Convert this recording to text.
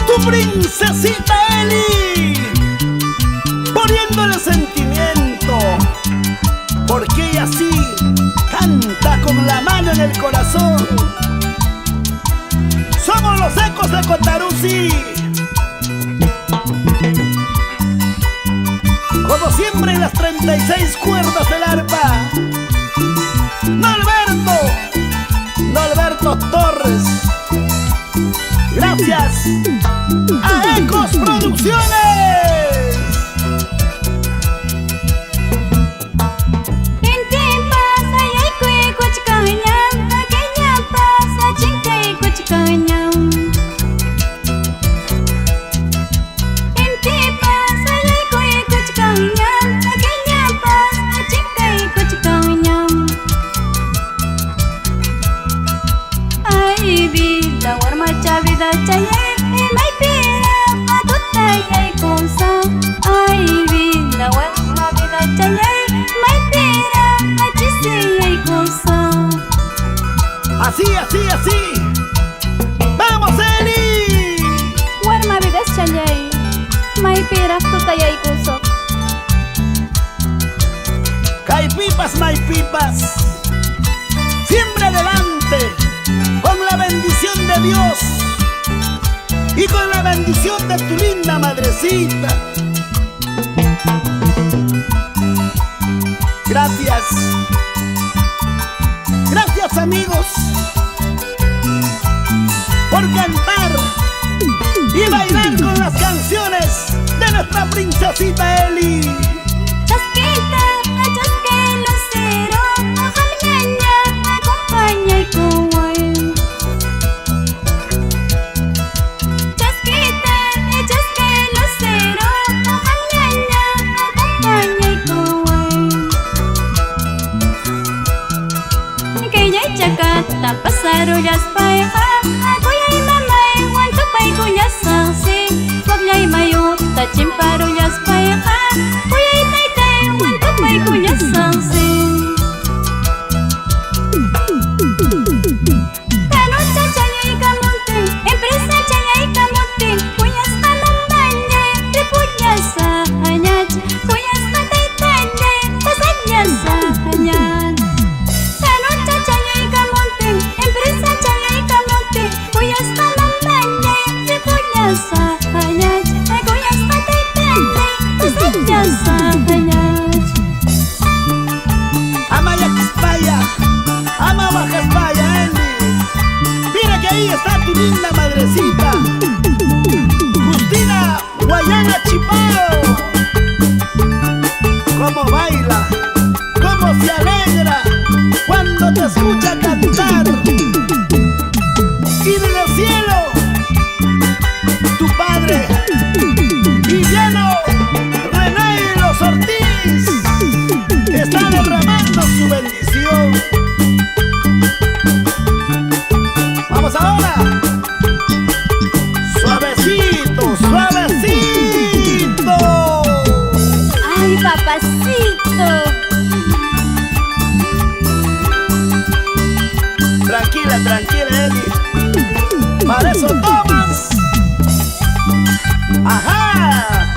Tu princesita Eli, poniéndole sentimiento, porque ella sí canta con la mano en el corazón. Somos los ecos de Cotaruzzi. Como siempre en las 36 cuerdas del arpa, Norberto Torres. Gracias a Ecos Producciones. Así. ¡Vamos, Eli! Warma vidas chayay, may pira tutayay kusok. Pipas, siempre adelante, con la bendición de Dios y con la bendición de tu linda madrecita. Gracias amigos, por cantar y bailar con las canciones de nuestra princesita Eli. Pasarullas paeja, kuyay mamay, wanto pay kuyas sangsi. Waglay mayo, tachimparullas paeja, kuyay taytay, wanto pay kuyas sangsi. Kanucha chayay kamuntin, empresa chayay kamuntin, kuyas kamambanyay, ripuyas sa hanyat, kuyas mataytanyay, pasanyas sa hanyat. Ahí está tu linda madrecita, Justina Guayana Chipao. Cómo baila, cómo se alegra cuando te escucha cantar. Y desde el cielo, tu padre, Villano René Los Ortiz, está derramando su bendición. Vamos ahora, suavecito. Ay, papacito. Tranquila, Eli. Para eso tomas. Ajá.